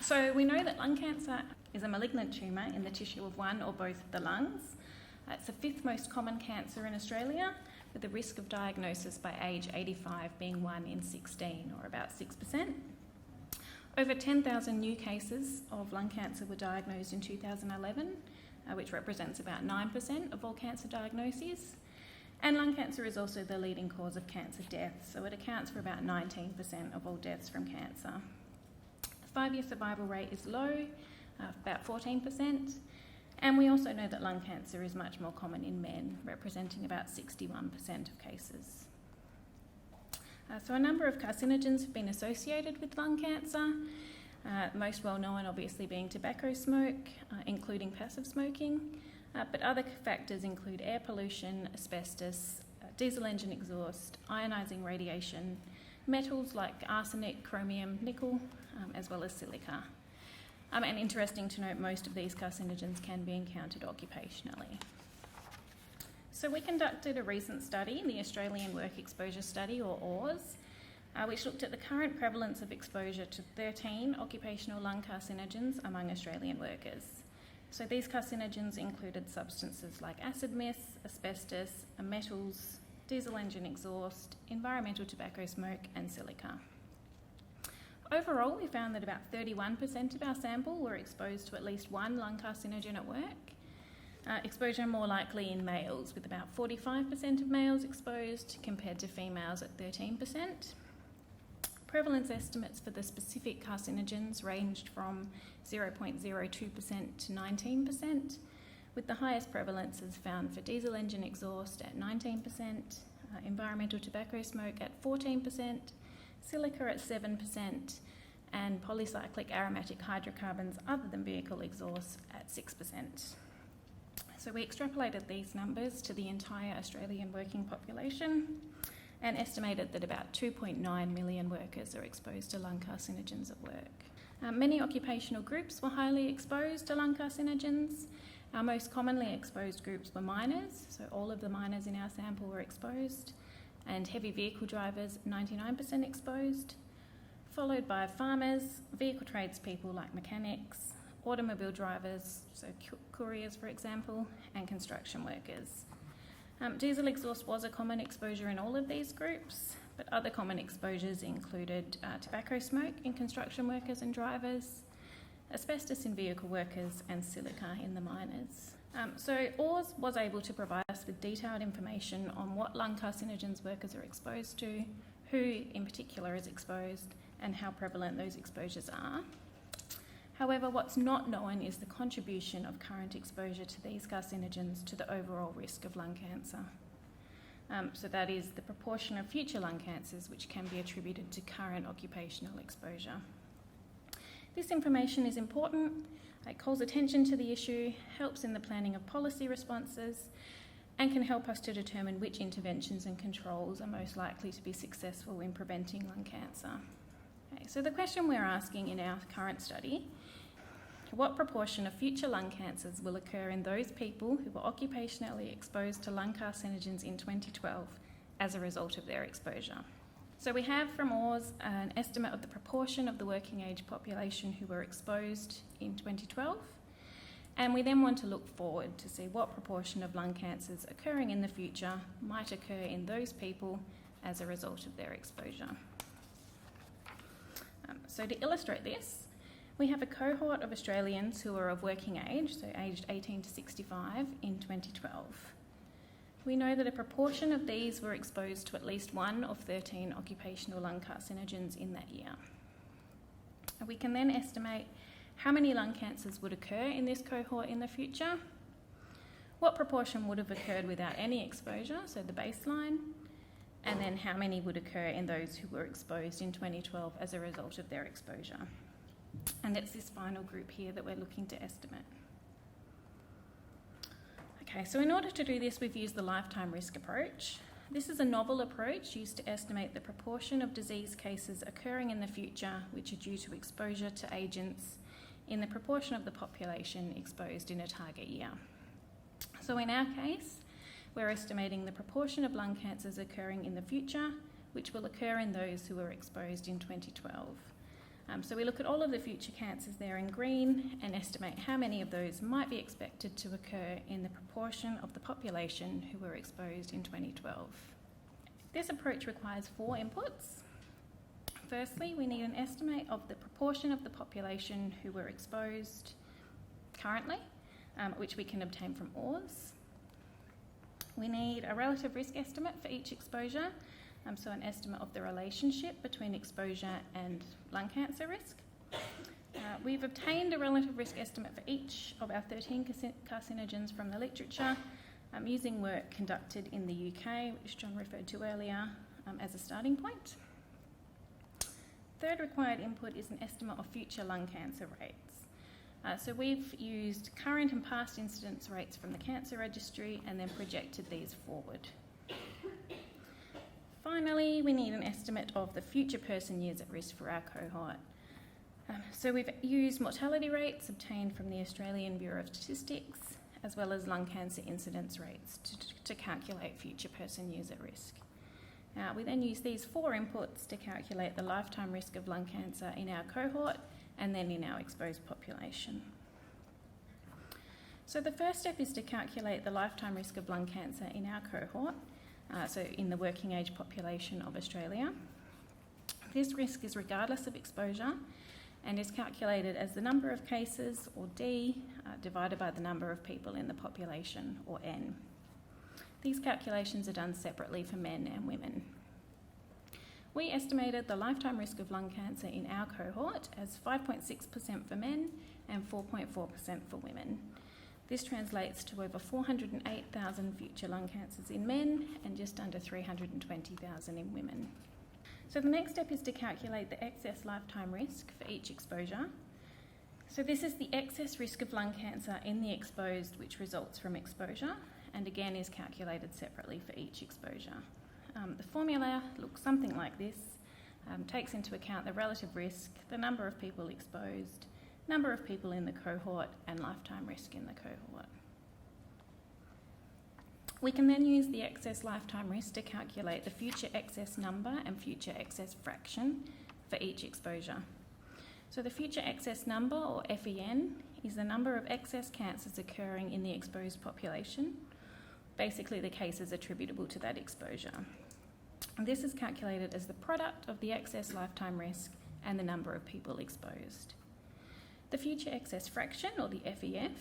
So we know that lung cancer is a malignant tumour in the tissue of one or both of the lungs. It's the fifth most common cancer in Australia, with the risk of diagnosis by age 85 being 1 in 16, or about 6%. Over 10,000 new cases of lung cancer were diagnosed in 2011, which represents about 9% of all cancer diagnoses. And lung cancer is also the leading cause of cancer deaths, so it accounts for about 19% of all deaths from cancer. The 5-year survival rate is low, about 14%, and we also know that lung cancer is much more common in men, representing about 61% of cases. So a number of carcinogens have been associated with lung cancer, most well known obviously being tobacco smoke, including passive smoking, but other factors include air pollution, asbestos, diesel engine exhaust, ionising radiation, metals like arsenic, chromium, nickel, as well as silica. And interesting to note, most of these carcinogens can be encountered occupationally. So we conducted a recent study, the Australian Work Exposure Study, or AWRS, which looked at the current prevalence of exposure to 13 occupational lung carcinogens among Australian workers. So these carcinogens included substances like acid mist, asbestos, metals, diesel engine exhaust, environmental tobacco smoke, and silica. Overall, we found that about 31% of our sample were exposed to at least one lung carcinogen at work. Exposure more likely in males, with about 45% of males exposed compared to females at 13%. Prevalence estimates for the specific carcinogens ranged from 0.02% to 19%, with the highest prevalences found for diesel engine exhaust at 19%, environmental tobacco smoke at 14%, silica at 7%, and polycyclic aromatic hydrocarbons other than vehicle exhaust at 6%. So we extrapolated these numbers to the entire Australian working population and estimated that about 2.9 million workers are exposed to lung carcinogens at work. Many occupational groups were highly exposed to lung carcinogens. Our most commonly exposed groups were miners, so all of the miners in our sample were exposed, and heavy vehicle drivers, 99% exposed, followed by farmers, vehicle tradespeople like mechanics, automobile drivers, so couriers for example, and construction workers. Diesel exhaust was a common exposure in all of these groups, but other common exposures included tobacco smoke in construction workers and drivers, asbestos in vehicle workers, and silica in the miners. So AWRS was able to provide us with detailed information on what lung carcinogens workers are exposed to, who in particular is exposed, and how prevalent those exposures are. However, what's not known is the contribution of current exposure to these carcinogens to the overall risk of lung cancer. So that is the proportion of future lung cancers which can be attributed to current occupational exposure. This information is important. It calls attention to the issue, helps in the planning of policy responses, and can help us to determine which interventions and controls are most likely to be successful in preventing lung cancer. Okay, so the question we're asking in our current study: what proportion of future lung cancers will occur in those people who were occupationally exposed to lung carcinogens in 2012 as a result of their exposure? So we have from AWRS an estimate of the proportion of the working age population who were exposed in 2012, and we then want to look forward to see what proportion of lung cancers occurring in the future might occur in those people as a result of their exposure. So to illustrate this, we have a cohort of Australians who are of working age, so aged 18 to 65, in 2012. We know that a proportion of these were exposed to at least one of 13 occupational lung carcinogens in that year. We can then estimate how many lung cancers would occur in this cohort in the future, what proportion would have occurred without any exposure, so the baseline, and then how many would occur in those who were exposed in 2012 as a result of their exposure. And it's this final group here that we're looking to estimate. Okay, so in order to do this, we've used the lifetime risk approach. This is a novel approach used to estimate the proportion of disease cases occurring in the future which are due to exposure to agents in the proportion of the population exposed in a target year. So in our case, we're estimating the proportion of lung cancers occurring in the future which will occur in those who were exposed in 2012. So we look at all of the future cancers there in green and estimate how many of those might be expected to occur in the proportion of the population who were exposed in 2012. This approach requires 4 inputs. Firstly, we need an estimate of the proportion of the population who were exposed currently, which we can obtain from ORS. We need a relative risk estimate for each exposure, so an estimate of the relationship between exposure and lung cancer risk. We've obtained a relative risk estimate for each of our 13 carcinogens from the literature, using work conducted in the UK, which John referred to earlier, as a starting point. Third required input is an estimate of future lung cancer rates. So we've used current and past incidence rates from the cancer registry and then projected these forward. Finally, we need an estimate of the future person years at risk for our cohort. So we've used mortality rates obtained from the Australian Bureau of Statistics, as well as lung cancer incidence rates to calculate future person years at risk. We then use these 4 inputs to calculate the lifetime risk of lung cancer in our cohort and then in our exposed population. So the first step is to calculate the lifetime risk of lung cancer in our cohort, so in the working age population of Australia. This risk is regardless of exposure and is calculated as the number of cases, or D, divided by the number of people in the population, or N. These calculations are done separately for men and women. We estimated the lifetime risk of lung cancer in our cohort as 5.6% for men and 4.4% for women. This translates to over 408,000 future lung cancers in men and just under 320,000 in women. So the next step is to calculate the excess lifetime risk for each exposure. So this is the excess risk of lung cancer in the exposed which results from exposure, and again is calculated separately for each exposure. The formula looks something like this, takes into account the relative risk, the number of people exposed, number of people in the cohort, and lifetime risk in the cohort. We can then use the excess lifetime risk to calculate the future excess number and future excess fraction for each exposure. So the future excess number, or FEN, is the number of excess cancers occurring in the exposed population, basically the cases attributable to that exposure. And this is calculated as the product of the excess lifetime risk and the number of people exposed. The future excess fraction, or the FEF,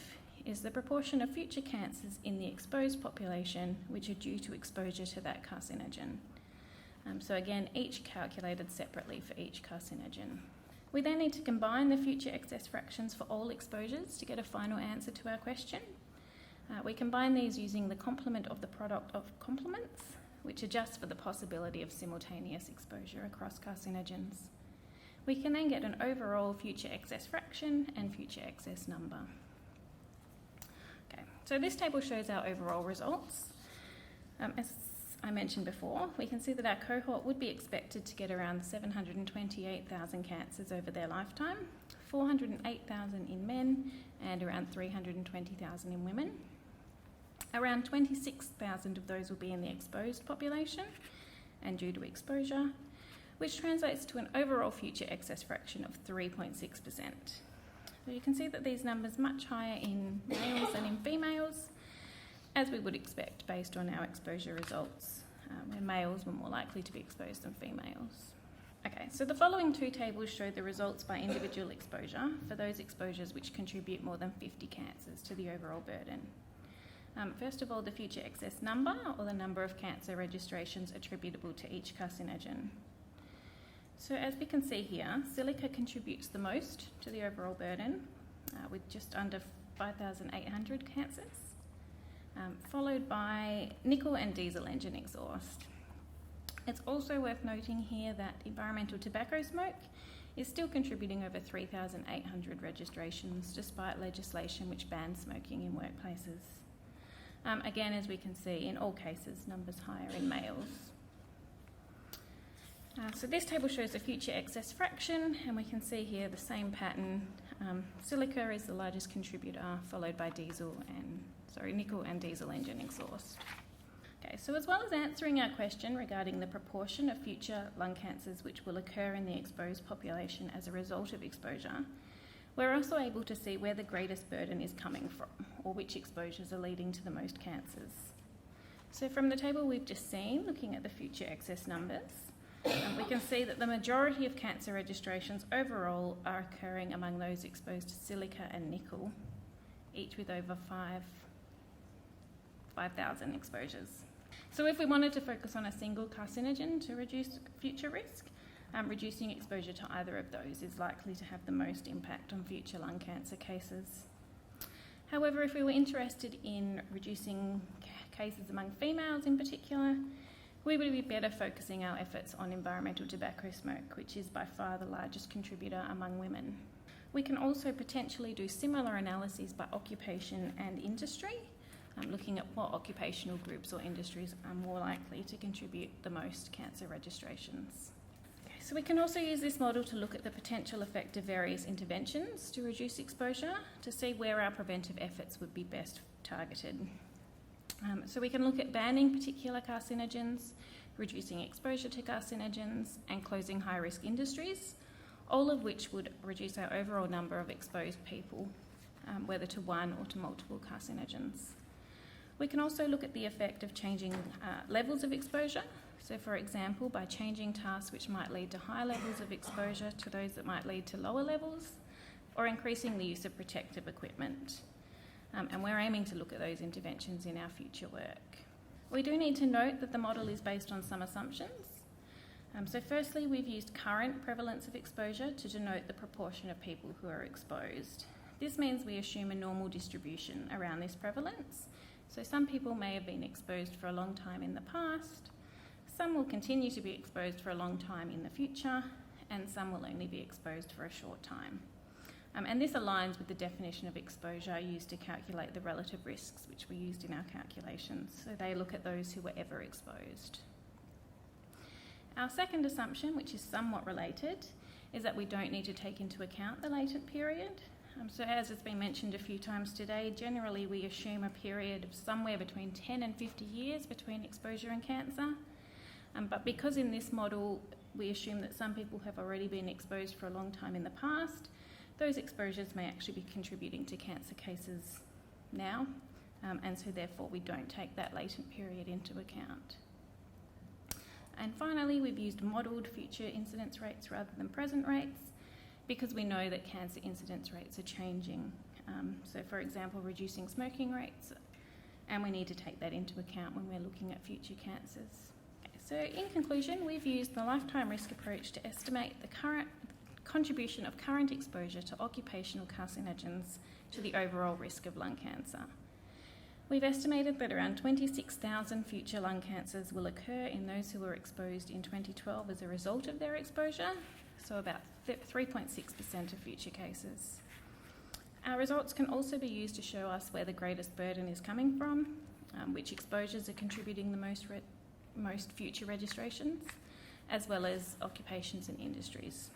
is the proportion of future cancers in the exposed population which are due to exposure to that carcinogen. So again, each calculated separately for each carcinogen. We then need to combine the future excess fractions for all exposures to get a final answer to our question. We combine these using the complement of the product of complements, which adjusts for the possibility of simultaneous exposure across carcinogens. We can then get an overall future excess fraction and future excess number. Okay, so this table shows our overall results. As I mentioned before, we can see that our cohort would be expected to get around 728,000 cancers over their lifetime, 408,000 in men and around 320,000 in women. Around 26,000 of those will be in the exposed population and due to exposure, which translates to an overall future excess fraction of 3.6%. So you can see that these numbers are much higher in males than in females, as we would expect based on our exposure results, where males were more likely to be exposed than females. Okay, so the following 2 tables show the results by individual exposure for those exposures which contribute more than 50 cancers to the overall burden. First of all, the future excess number, or the number of cancer registrations attributable to each carcinogen. So as we can see here, silica contributes the most to the overall burden, with just under 5,800 cancers, followed by nickel and diesel engine exhaust. It's also worth noting here that environmental tobacco smoke is still contributing over 3,800 registrations, despite legislation which bans smoking in workplaces. Again, as we can see, in all cases, numbers higher in males. So this table shows the future excess fraction, and we can see here the same pattern. Silica is the largest contributor, followed by nickel and diesel engine exhaust. Okay, So as well as answering our question regarding the proportion of future lung cancers which will occur in the exposed population as a result of exposure, we're also able to see where the greatest burden is coming from, or which exposures are leading to the most cancers. So from the table we've just seen, looking at the future excess numbers, we can see that the majority of cancer registrations overall are occurring among those exposed to silica and nickel, each with over 5,000 exposures. So if we wanted to focus on a single carcinogen to reduce future risk, reducing exposure to either of those is likely to have the most impact on future lung cancer cases. However, if we were interested in reducing cases among females in particular, we would be better focusing our efforts on environmental tobacco smoke, which is by far the largest contributor among women. We can also potentially do similar analyses by occupation and industry, looking at what occupational groups or industries are more likely to contribute the most cancer registrations. So we can also use this model to look at the potential effect of various interventions to reduce exposure to see where our preventive efforts would be best targeted. So we can look at banning particular carcinogens, reducing exposure to carcinogens, and closing high-risk industries, all of which would reduce our overall number of exposed people, whether to one or to multiple carcinogens. We can also look at the effect of changing levels of exposure. So for example, by changing tasks which might lead to high levels of exposure to those that might lead to lower levels, or increasing the use of protective equipment. And we're aiming to look at those interventions in our future work. We do need to note that the model is based on some assumptions. So firstly, we've used current prevalence of exposure to denote the proportion of people who are exposed. This means we assume a normal distribution around this prevalence. So some people may have been exposed for a long time in the past, some will continue to be exposed for a long time in the future, and some will only be exposed for a short time. And this aligns with the definition of exposure used to calculate the relative risks which we used in our calculations. So they look at those who were ever exposed. Our second assumption, which is somewhat related, is that we don't need to take into account the latent period. So as has been mentioned a few times today, generally we assume a period of somewhere between 10 and 50 years between exposure and cancer. But because in this model we assume that some people have already been exposed for a long time in the past, those exposures may actually be contributing to cancer cases now, and so therefore we don't take that latent period into account. And finally, we've used modelled future incidence rates rather than present rates because we know that cancer incidence rates are changing. So for example, reducing smoking rates, and we need to take that into account when we're looking at future cancers. So in conclusion, we've used the lifetime risk approach to estimate the current contribution of current exposure to occupational carcinogens to the overall risk of lung cancer. We've estimated that around 26,000 future lung cancers will occur in those who were exposed in 2012 as a result of their exposure, so about 3.6% of future cases. Our results can also be used to show us where the greatest burden is coming from, which exposures are contributing the most future registrations, as well as occupations and industries.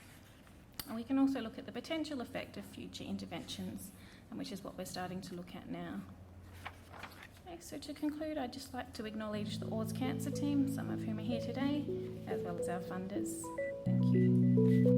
And we can also look at the potential effect of future interventions, which is what we're starting to look at now. Okay, so to conclude, I'd just like to acknowledge the Oars Cancer team, some of whom are here today, as well as our funders. Thank you.